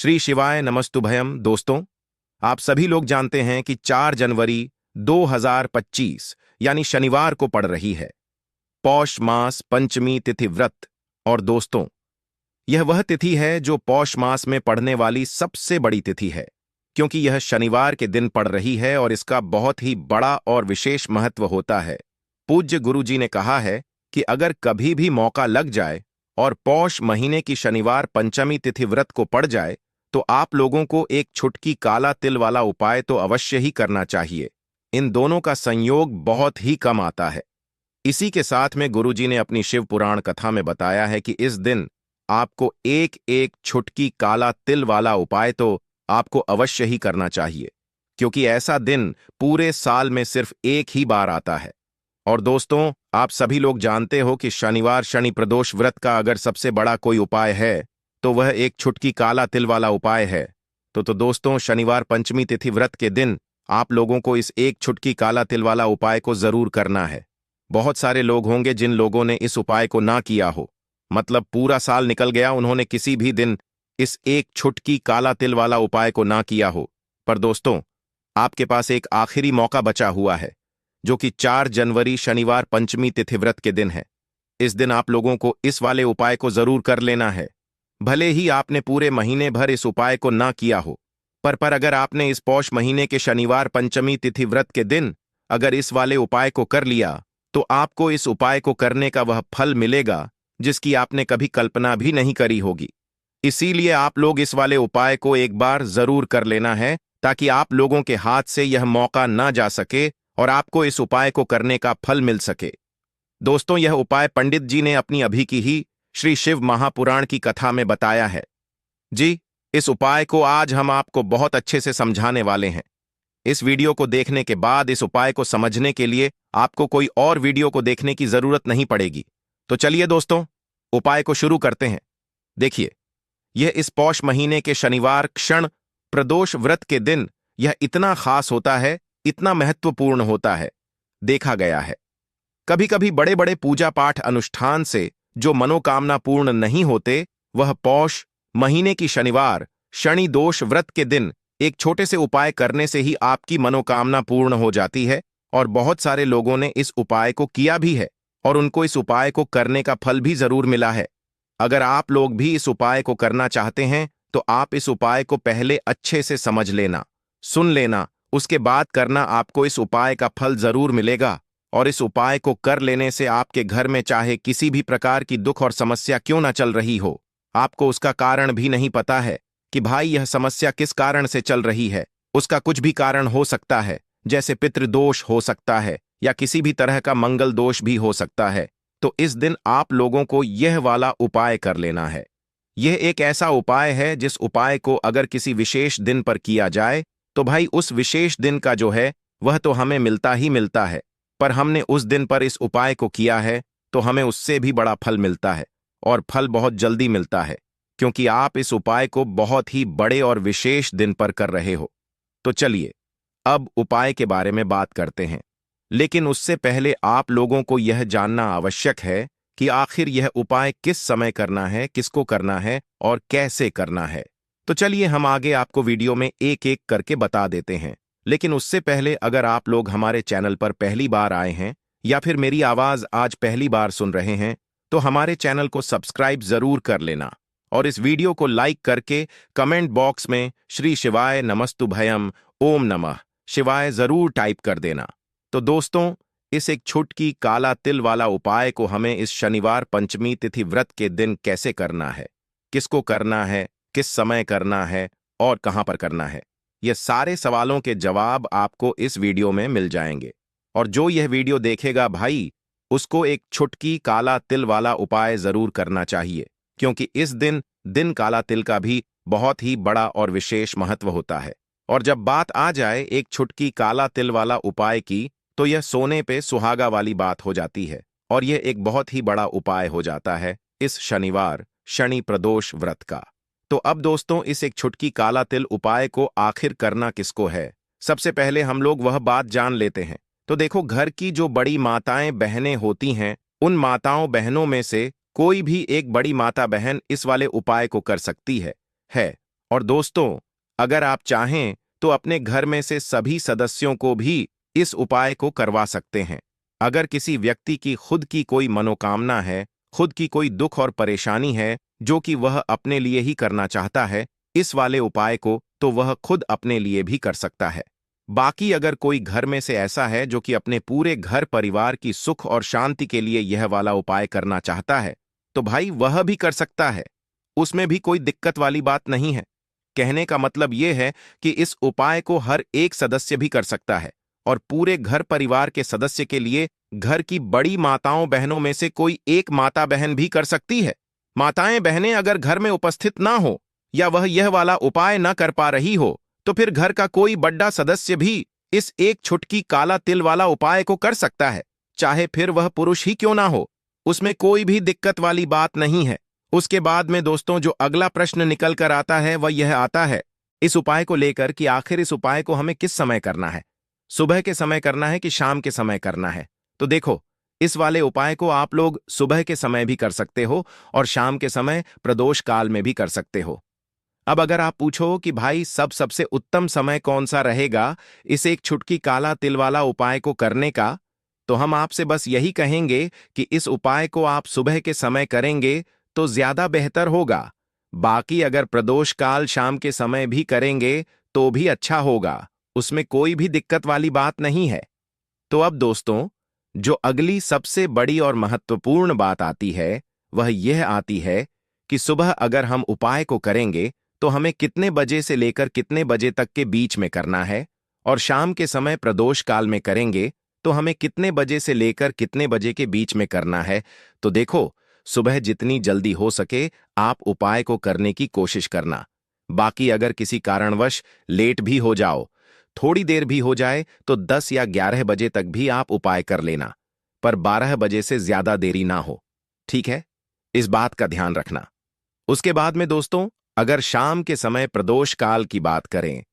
श्री शिवाय नमस्तुभयम। दोस्तों, आप सभी लोग जानते हैं कि 4 जनवरी 2025 यानी शनिवार को पड़ रही है पौष मास पंचमी तिथि व्रत। और दोस्तों, यह वह तिथि है जो पौष मास में पड़ने वाली सबसे बड़ी तिथि है, क्योंकि यह शनिवार के दिन पड़ रही है और इसका बहुत ही बड़ा और विशेष महत्व होता है। पूज्य गुरु जी ने कहा है कि अगर कभी भी मौका लग जाए और पौष महीने की शनिवार पंचमी तिथि व्रत को पड़ जाए तो आप लोगों को एक छुटकी काला तिल वाला उपाय तो अवश्य ही करना चाहिए। इन दोनों का संयोग बहुत ही कम आता है। इसी के साथ में गुरुजी ने अपनी शिव पुराण कथा में बताया है कि इस दिन आपको एक एक छुटकी काला तिल वाला उपाय तो आपको अवश्य ही करना चाहिए, क्योंकि ऐसा दिन पूरे साल में सिर्फ एक ही बार आता है। और दोस्तों, आप सभी लोग जानते हो कि शनिवार शनि प्रदोष व्रत का अगर सबसे बड़ा कोई उपाय है तो वह एक छुटकी काला तिल वाला उपाय है। तो दोस्तों, शनिवार पंचमी तिथि व्रत के दिन आप लोगों को इस एक छुटकी काला तिल वाला उपाय को जरूर करना है। बहुत सारे लोग होंगे जिन लोगों ने इस उपाय को ना किया हो, मतलब पूरा साल निकल गया, उन्होंने किसी भी दिन इस एक छुटकी काला तिल वाला उपाय को ना किया हो। पर दोस्तों, आपके पास एक आखिरी मौका बचा हुआ है, जो कि 4 जनवरी शनिवार पंचमी तिथि व्रत के दिन है। इस दिन आप लोगों को इस वाले उपाय को जरूर कर लेना है। भले ही आपने पूरे महीने भर इस उपाय को ना किया हो, पर अगर आपने इस पौष महीने के शनिवार पंचमी तिथि व्रत के दिन अगर इस वाले उपाय को कर लिया तो आपको इस उपाय को करने का वह फल मिलेगा जिसकी आपने कभी कल्पना भी नहीं करी होगी। इसीलिए आप लोग इस वाले उपाय को एक बार जरूर कर लेना है, ताकि आप लोगों के हाथ से यह मौका ना जा सके और आपको इस उपाय को करने का फल मिल सके। दोस्तों, यह उपाय पंडित जी ने अपनी अभी की ही श्री शिव महापुराण की कथा में बताया है। जी, इस उपाय को आज हम आपको बहुत अच्छे से समझाने वाले हैं। इस वीडियो को देखने के बाद इस उपाय को समझने के लिए आपको कोई और वीडियो को देखने की जरूरत नहीं पड़ेगी। तो चलिए दोस्तों, उपाय को शुरू करते हैं। देखिए, यह इस पौष महीने के शनिवार क्षण प्रदोष व्रत के दिन यह इतना खास होता है, इतना महत्वपूर्ण होता है। देखा गया है कभी कभी बड़े बड़े पूजा पाठ अनुष्ठान से जो मनोकामना पूर्ण नहीं होते, वह पौष महीने की शनिवार शनि दोष व्रत के दिन एक छोटे से उपाय करने से ही आपकी मनोकामना पूर्ण हो जाती है। और बहुत सारे लोगों ने इस उपाय को किया भी है और उनको इस उपाय को करने का फल भी जरूर मिला है। अगर आप लोग भी इस उपाय को करना चाहते हैं तो आप इस उपाय को पहले अच्छे से समझ लेना, सुन लेना, उसके बाद करना। आपको इस उपाय का फल जरूर मिलेगा। और इस उपाय को कर लेने से आपके घर में चाहे किसी भी प्रकार की दुख और समस्या क्यों ना चल रही हो, आपको उसका कारण भी नहीं पता है कि भाई यह समस्या किस कारण से चल रही है, उसका कुछ भी कारण हो सकता है, जैसे पितृदोष हो सकता है या किसी भी तरह का मंगल दोष भी हो सकता है। तो इस दिन आप लोगों को यह वाला उपाय कर लेना है। यह एक ऐसा उपाय है जिस उपाय को अगर किसी विशेष दिन पर किया जाए तो भाई उस विशेष दिन का जो है वह तो हमें मिलता ही मिलता है, पर हमने उस दिन पर इस उपाय को किया है तो हमें उससे भी बड़ा फल मिलता है, और फल बहुत जल्दी मिलता है, क्योंकि आप इस उपाय को बहुत ही बड़े और विशेष दिन पर कर रहे हो। तो चलिए अब उपाय के बारे में बात करते हैं, लेकिन उससे पहले आप लोगों को यह जानना आवश्यक है कि आखिर यह उपाय किस समय करना है, किसको करना है और कैसे करना है। तो चलिए हम आगे आपको वीडियो में एक एक करके बता देते हैं। लेकिन उससे पहले अगर आप लोग हमारे चैनल पर पहली बार आए हैं या फिर मेरी आवाज आज पहली बार सुन रहे हैं तो हमारे चैनल को सब्सक्राइब जरूर कर लेना और इस वीडियो को लाइक करके कमेंट बॉक्स में श्री शिवाय नमस्तुभयम ओम नमः शिवाय जरूर टाइप कर देना। तो दोस्तों, इस एक छुटकी काला तिल वाला उपाय को हमें इस शनिवार पंचमी तिथि व्रत के दिन कैसे करना है, किसको करना है, किस समय करना है और कहां पर करना है, ये सारे सवालों के जवाब आपको इस वीडियो में मिल जाएंगे। और जो यह वीडियो देखेगा भाई, उसको एक छुटकी काला तिल वाला उपाय जरूर करना चाहिए, क्योंकि इस दिन काला तिल का भी बहुत ही बड़ा और विशेष महत्व होता है। और जब बात आ जाए एक छुटकी काला तिल वाला उपाय की, तो यह सोने पे सुहागा वाली बात हो जाती है और यह एक बहुत ही बड़ा उपाय हो जाता है इस शनिवार शनि प्रदोष व्रत का। तो अब दोस्तों, इस एक छुटकी काला तिल उपाय को आखिर करना किसको है, सबसे पहले हम लोग वह बात जान लेते हैं। तो देखो, घर की जो बड़ी माताएं बहनें होती हैं, उन माताओं बहनों में से कोई भी एक बड़ी माता बहन इस वाले उपाय को कर सकती है। और दोस्तों, अगर आप चाहें तो अपने घर में से सभी सदस्यों को भी इस उपाय को करवा सकते हैं। अगर किसी व्यक्ति की खुद की कोई मनोकामना है, खुद की कोई दुख और परेशानी है जो कि वह अपने लिए ही करना चाहता है, इस वाले उपाय को तो वह खुद अपने लिए भी कर सकता है। बाकी अगर कोई घर में से ऐसा है जो कि अपने पूरे घर परिवार की सुख और शांति के लिए यह वाला उपाय करना चाहता है, तो भाई वह भी कर सकता है। उसमें भी कोई दिक्कत वाली बात नहीं है। कहने का मतलब यह है कि इस उपाय को हर एक सदस्य भी कर सकता है और पूरे घर परिवार के सदस्य के लिए घर की बड़ी माताओं बहनों में से कोई एक माता बहन भी कर सकती है। माताएं बहनें अगर घर में उपस्थित ना हो या वह यह वाला उपाय न कर पा रही हो, तो फिर घर का कोई बड़ा सदस्य भी इस एक छुटकी काला तिल वाला उपाय को कर सकता है, चाहे फिर वह पुरुष ही क्यों ना हो। उसमें कोई भी दिक्कत वाली बात नहीं है। उसके बाद में दोस्तों जो अगला प्रश्न निकल कर आता है वह यह आता है इस उपाय को लेकर कि आखिर इस उपाय को हमें किस समय करना है, सुबह के समय करना है कि शाम के समय करना है। तो देखो, इस वाले उपाय को आप लोग सुबह के समय भी कर सकते हो और शाम के समय प्रदोष काल में भी कर सकते हो। अब अगर आप पूछो कि भाई सबसे उत्तम समय कौन सा रहेगा इस एक छुटकी काला तिल वाला उपाय को करने का, तो हम आपसे बस यही कहेंगे कि इस उपाय को आप सुबह के समय करेंगे तो ज्यादा बेहतर होगा। बाकी अगर प्रदोष काल शाम के समय भी करेंगे तो भी अच्छा होगा, उसमें कोई भी दिक्कत वाली बात नहीं है। तो अब दोस्तों, जो अगली सबसे बड़ी और महत्वपूर्ण बात आती है वह यह आती है कि सुबह अगर हम उपाय को करेंगे तो हमें कितने बजे से लेकर कितने बजे तक के बीच में करना है, और शाम के समय प्रदोष काल में करेंगे तो हमें कितने बजे से लेकर कितने बजे के बीच में करना है। तो देखो, सुबह जितनी जल्दी हो सके आप उपाय को करने की कोशिश करना। बाकी अगर किसी कारणवश लेट भी हो जाओ, थोड़ी देर भी हो जाए, तो 10 या 11 बजे तक भी आप उपाय कर लेना, पर 12 बजे से ज्यादा देरी ना हो। ठीक है, इस बात का ध्यान रखना। उसके बाद में दोस्तों, अगर शाम के समय प्रदोष काल की बात करें,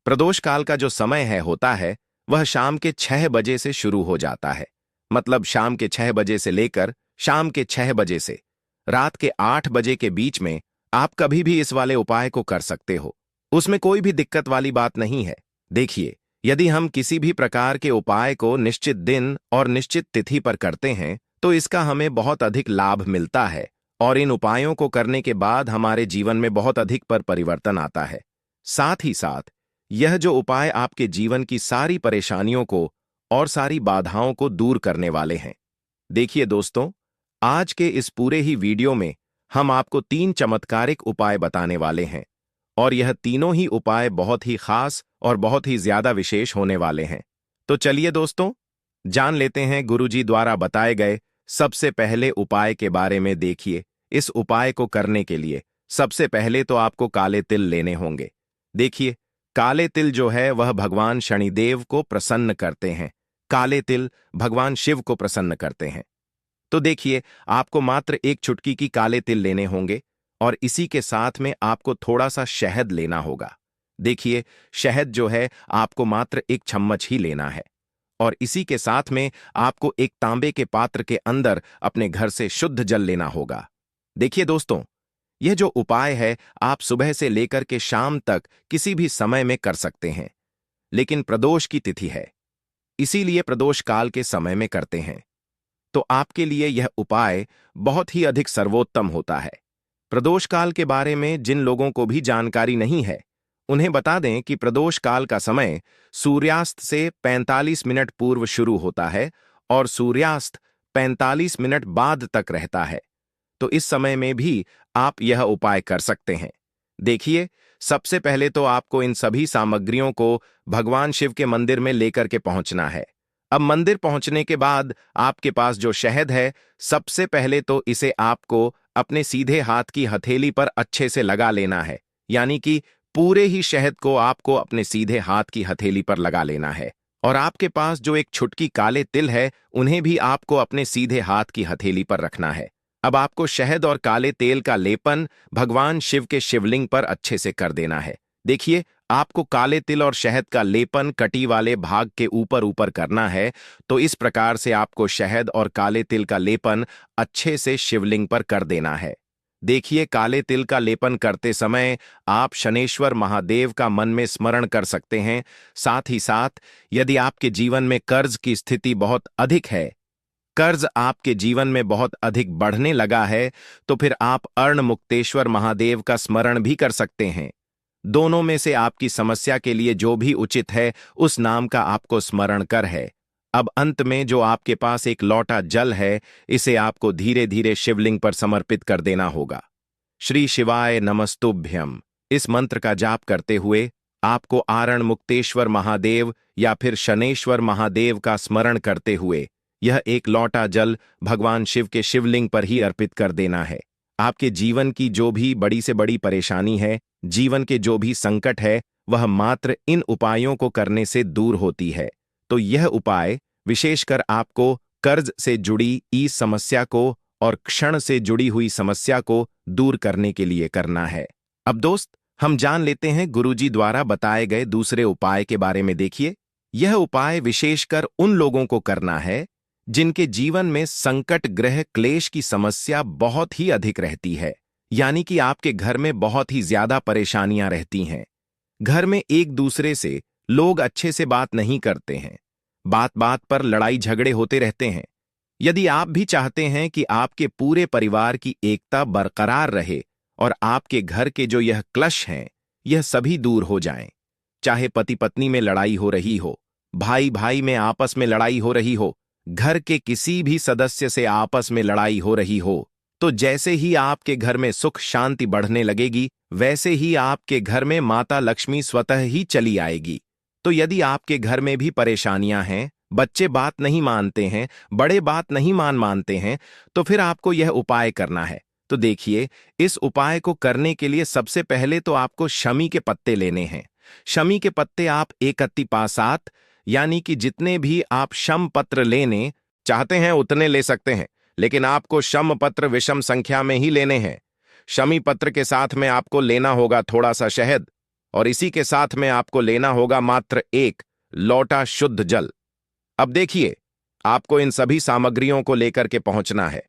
प्रदोष काल का जो समय होता है वह शाम के 6 बजे से शुरू हो जाता है। मतलब शाम के 6 बजे से लेकर शाम के 6 बजे से रात के 8 बजे के बीच में आप कभी भी इस वाले उपाय को कर सकते हो। उसमें कोई भी दिक्कत वाली बात नहीं है। देखिए, यदि हम किसी भी प्रकार के उपाय को निश्चित दिन और निश्चित तिथि पर करते हैं तो इसका हमें बहुत अधिक लाभ मिलता है और इन उपायों को करने के बाद हमारे जीवन में बहुत अधिक परिवर्तन आता है। साथ ही साथ यह जो उपाय आपके जीवन की सारी परेशानियों को और सारी बाधाओं को दूर करने वाले हैं। देखिए दोस्तों, आज के इस पूरे ही वीडियो में हम आपको 3 चमत्कारिक उपाय बताने वाले हैं और यह तीनों ही उपाय बहुत ही खास और बहुत ही ज्यादा विशेष होने वाले हैं। तो चलिए दोस्तों, जान लेते हैं गुरुजी द्वारा बताए गए सबसे पहले उपाय के बारे में। देखिए, इस उपाय को करने के लिए सबसे पहले तो आपको काले तिल लेने होंगे। देखिए, काले तिल जो है वह भगवान शनिदेव को प्रसन्न करते हैं। काले तिल भगवान शिव को प्रसन्न करते हैं। तो देखिए, आपको मात्र एक चुटकी की काले तिल लेने होंगे और इसी के साथ में आपको थोड़ा सा शहद लेना होगा। देखिए, शहद जो है आपको मात्र 1 चम्मच ही लेना है और इसी के साथ में आपको एक तांबे के पात्र के अंदर अपने घर से शुद्ध जल लेना होगा। देखिए दोस्तों, यह जो उपाय है आप सुबह से लेकर के शाम तक किसी भी समय में कर सकते हैं, लेकिन प्रदोष की तिथि है, इसीलिए प्रदोष काल के समय में करते हैं। तो आपके लिए यह उपाय बहुत ही अधिक सर्वोत्तम होता है। प्रदोष काल के बारे में जिन लोगों को भी जानकारी नहीं है, उन्हें बता दें कि प्रदोष काल का समय सूर्यास्त से 45 मिनट पूर्व शुरू होता है और सूर्यास्त 45 मिनट बाद तक रहता है। तो इस समय में भी आप यह उपाय कर सकते हैं। देखिए, सबसे पहले तो आपको इन सभी सामग्रियों को भगवान शिव के मंदिर में लेकर के पहुंचना है। अब मंदिर पहुंचने के बाद आपके पास जो शहद है, सबसे पहले तो इसे आपको अपने सीधे हाथ की हथेली पर अच्छे से लगा लेना है। यानी कि पूरे ही शहद को आपको अपने सीधे हाथ की हथेली पर लगा लेना है। और आपके पास जो एक छुटकी काले तिल है, उन्हें भी आपको अपने सीधे हाथ की हथेली पर रखना है। अब आपको शहद और काले तेल का लेपन भगवान शिव के शिवलिंग पर अच्छे से कर देना है। देखिए, आपको काले तिल और शहद का लेपन कटी वाले भाग के ऊपर ऊपर करना है। तो इस प्रकार से आपको शहद और काले तिल का लेपन अच्छे से शिवलिंग पर कर देना है। देखिए, काले तिल का लेपन करते समय आप शनेश्वर महादेव का मन में स्मरण कर सकते हैं। साथ ही साथ यदि आपके जीवन में कर्ज की स्थिति बहुत अधिक है, कर्ज आपके जीवन में बहुत अधिक बढ़ने लगा है, तो फिर आप अर्ण मुक्तेश्वर महादेव का स्मरण भी कर सकते हैं। दोनों में से आपकी समस्या के लिए जो भी उचित है, उस नाम का आपको स्मरण कर है। अब अंत में जो आपके पास एक लौटा जल है, इसे आपको धीरे धीरे शिवलिंग पर समर्पित कर देना होगा। श्री शिवाय नमस्तुभ्यम इस मंत्र का जाप करते हुए आपको आरण मुक्तेश्वर महादेव या फिर शनेश्वर महादेव का स्मरण करते हुए यह एक लौटा जल भगवान शिव के शिवलिंग पर ही अर्पित कर देना है। आपके जीवन की जो भी बड़ी से बड़ी परेशानी है, जीवन के जो भी संकट है, वह मात्र इन उपायों को करने से दूर होती है। तो यह उपाय विशेषकर आपको कर्ज से जुड़ी इस समस्या को और क्षण से जुड़ी हुई समस्या को दूर करने के लिए करना है। अब दोस्त, हम जान लेते हैं गुरुजी द्वारा बताए गए दूसरे उपाय के बारे में। देखिए, यह उपाय विशेषकर उन लोगों को करना है जिनके जीवन में संकट ग्रह क्लेश की समस्या बहुत ही अधिक रहती है, यानी कि आपके घर में बहुत ही ज्यादा परेशानियां रहती हैं। घर में एक दूसरे से लोग अच्छे से बात नहीं करते हैं, बात बात पर लड़ाई झगड़े होते रहते हैं। यदि आप भी चाहते हैं कि आपके पूरे परिवार की एकता बरकरार रहे और आपके घर के जो यह क्लेश हैं, यह सभी दूर हो जाएं, चाहे पति पत्नी में लड़ाई हो रही हो, भाई भाई में आपस में लड़ाई हो रही हो, घर के किसी भी सदस्य से आपस में लड़ाई हो रही हो, तो जैसे ही आपके घर में सुख शांति बढ़ने लगेगी, वैसे ही आपके घर में माता लक्ष्मी स्वतः ही चली आएगी। तो यदि आपके घर में भी परेशानियां हैं, बच्चे बात नहीं मानते हैं, बड़े बात नहीं मानते हैं, तो फिर आपको यह उपाय करना है। तो देखिए, इस उपाय को करने के लिए सबसे पहले तो आपको शमी के पत्ते लेने हैं। शमी के पत्ते आप 31 यानी कि जितने भी आप शम पत्र लेने चाहते हैं उतने ले सकते हैं, लेकिन आपको शम पत्र विषम संख्या में ही लेने हैं। शमी पत्र के साथ में आपको लेना होगा थोड़ा सा शहद, और इसी के साथ में आपको लेना होगा मात्र एक लौटा शुद्ध जल। अब देखिए, आपको इन सभी सामग्रियों को लेकर के पहुंचना है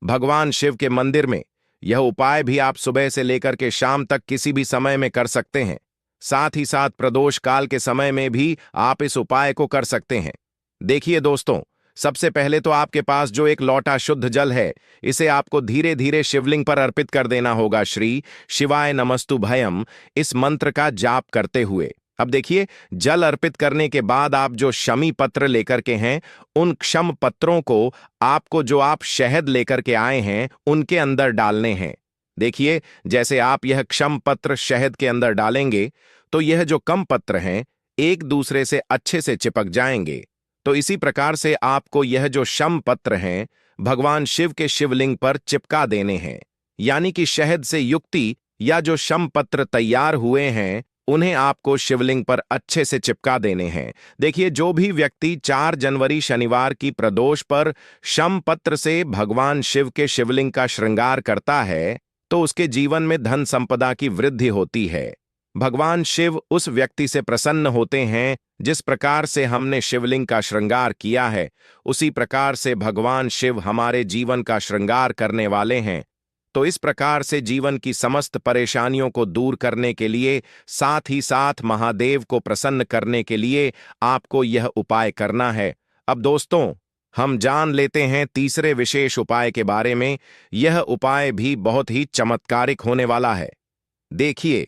भगवान शिव के मंदिर में। यह उपाय भी आप सुबह से लेकर के शाम तक किसी भी समय में कर सकते हैं। साथ ही साथ प्रदोष काल के समय में भी आप इस उपाय को कर सकते हैं। देखिए दोस्तों, सबसे पहले तो आपके पास जो एक लौटा शुद्ध जल है, इसे आपको धीरे धीरे शिवलिंग पर अर्पित कर देना होगा। श्री शिवाय नमस्तुभयम इस मंत्र का जाप करते हुए। अब देखिए, जल अर्पित करने के बाद आप जो शमी पत्र लेकर के हैं, उन क्षम पत्रों को आपको जो आप शहद लेकर के आए हैं उनके अंदर डालने हैं। देखिए, जैसे आप यह क्षम पत्र शहद के अंदर डालेंगे तो यह जो कम पत्र हैं एक दूसरे से अच्छे से चिपक जाएंगे। तो इसी प्रकार से आपको यह जो शम पत्र हैं भगवान शिव के शिवलिंग पर चिपका देने हैं, यानी कि शहद से युक्ति या जो शम पत्र तैयार हुए हैं उन्हें आपको शिवलिंग पर अच्छे से चिपका देने हैं। देखिए, जो भी व्यक्ति 4 जनवरी शनिवार की प्रदोष पर शम पत्र से भगवान शिव के शिवलिंग का श्रृंगार करता है, तो उसके जीवन में धन संपदा की वृद्धि होती है। भगवान शिव उस व्यक्ति से प्रसन्न होते हैं जिस प्रकार से हमने शिवलिंग का श्रृंगार किया है, उसी प्रकार से भगवान शिव हमारे जीवन का श्रृंगार करने वाले हैं। तो इस प्रकार से जीवन की समस्त परेशानियों को दूर करने के लिए, साथ ही साथ महादेव को प्रसन्न करने के लिए आपको यह उपाय करना है। अब दोस्तों, हम जान लेते हैं तीसरे विशेष उपाय के बारे में। यह उपाय भी बहुत ही चमत्कारिक होने वाला है। देखिए,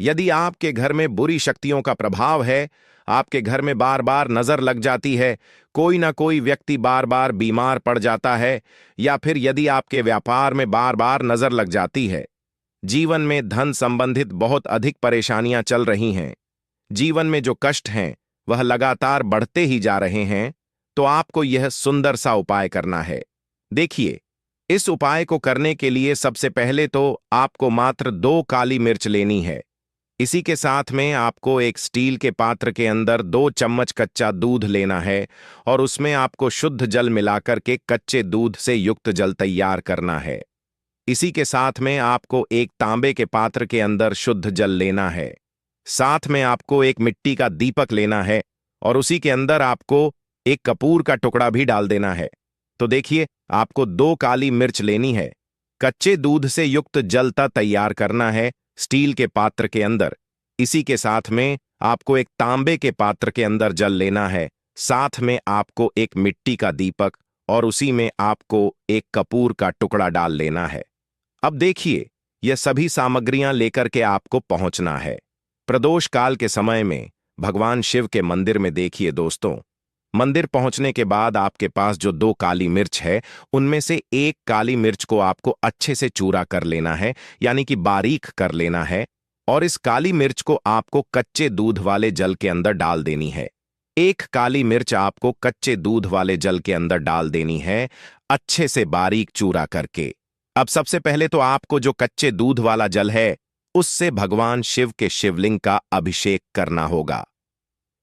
यदि आपके घर में बुरी शक्तियों का प्रभाव है, आपके घर में बार बार नजर लग जाती है, कोई ना कोई व्यक्ति बार बार बीमार पड़ जाता है, या फिर यदि आपके व्यापार में बार बार नजर लग जाती है, जीवन में धन संबंधित बहुत अधिक परेशानियां चल रही हैं, जीवन में जो कष्ट हैं वह लगातार बढ़ते ही जा रहे हैं, तो आपको यह सुंदर सा उपाय करना है। देखिए, इस उपाय को करने के लिए सबसे पहले तो आपको मात्र 2 काली मिर्च लेनी है। इसी के साथ में आपको एक स्टील के पात्र के अंदर 2 चम्मच कच्चा दूध लेना है और उसमें आपको शुद्ध जल मिलाकर के कच्चे दूध से युक्त जल तैयार करना है। इसी के साथ में आपको एक तांबे के पात्र के अंदर शुद्ध जल लेना है। साथ में आपको एक मिट्टी का दीपक लेना है और उसी के अंदर आपको एक कपूर का टुकड़ा भी डाल देना है। तो देखिए, आपको 2 काली मिर्च लेनी है, कच्चे दूध से युक्त जलता तैयार करना है स्टील के पात्र के अंदर। इसी के साथ में आपको एक तांबे के पात्र के अंदर जल लेना है। साथ में आपको एक मिट्टी का दीपक और उसी में आपको एक कपूर का टुकड़ा डाल लेना है। अब देखिए, यह सभी सामग्रियां लेकर के आपको पहुंचना है प्रदोष काल के समय में भगवान शिव के मंदिर में। देखिए दोस्तों, मंदिर पहुंचने के बाद आपके पास जो 2 काली मिर्च है, उनमें से एक काली मिर्च को आपको अच्छे से चूरा कर लेना है, यानी कि बारीक कर लेना है। और इस काली मिर्च को आपको कच्चे दूध वाले जल के अंदर डाल देनी है। एक काली मिर्च आपको कच्चे दूध वाले जल के अंदर डाल देनी है, अच्छे से बारीक चूरा करके। अब सबसे पहले तो आपको जो कच्चे दूध वाला जल है, उससे भगवान शिव के शिवलिंग का अभिषेक करना होगा।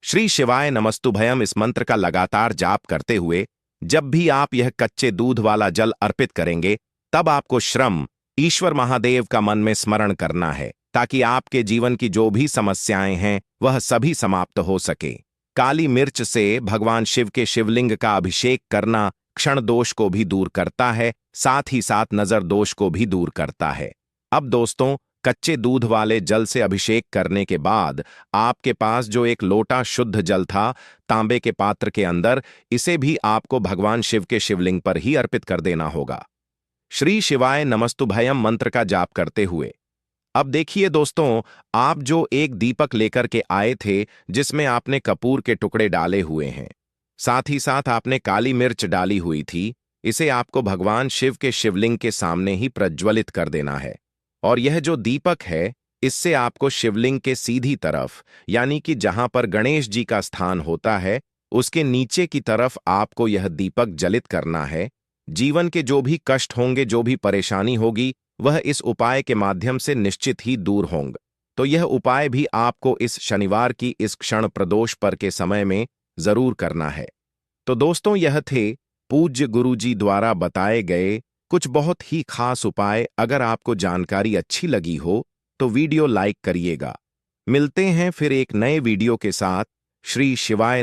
श्री शिवाय नमस्तुभयम इस मंत्र का लगातार जाप करते हुए जब भी आप यह कच्चे दूध वाला जल अर्पित करेंगे, तब आपको श्रम ईश्वर महादेव का मन में स्मरण करना है, ताकि आपके जीवन की जो भी समस्याएं हैं वह सभी समाप्त हो सके। काली मिर्च से भगवान शिव के शिवलिंग का अभिषेक करना क्षण दोष को भी दूर करता है, साथ ही साथ नजर दोष को भी दूर करता है। अब दोस्तों, कच्चे दूध वाले जल से अभिषेक करने के बाद आपके पास जो एक लोटा शुद्ध जल था तांबे के पात्र के अंदर, इसे भी आपको भगवान शिव के शिवलिंग पर ही अर्पित कर देना होगा, श्री शिवाय नमस्तुभयम मंत्र का जाप करते हुए। अब देखिए दोस्तों, आप जो एक दीपक लेकर के आए थे जिसमें आपने कपूर के टुकड़े डाले हुए हैं, साथ ही साथ आपने काली मिर्च डाली हुई थी, इसे आपको भगवान शिव के शिवलिंग के सामने ही प्रज्वलित कर देना है। और यह जो दीपक है, इससे आपको शिवलिंग के सीधी तरफ, यानी कि जहां पर गणेश जी का स्थान होता है, उसके नीचे की तरफ आपको यह दीपक जलित करना है। जीवन के जो भी कष्ट होंगे, जो भी परेशानी होगी, वह इस उपाय के माध्यम से निश्चित ही दूर होंगे। तो यह उपाय भी आपको इस शनिवार की इस क्षण प्रदोष पर के समय में जरूर करना है। तो दोस्तों, यह थे पूज्य गुरुजी द्वारा बताए गए कुछ बहुत ही खास उपाय। अगर आपको जानकारी अच्छी लगी हो तो वीडियो लाइक करिएगा। मिलते हैं फिर एक नए वीडियो के साथ। श्री शिवाय।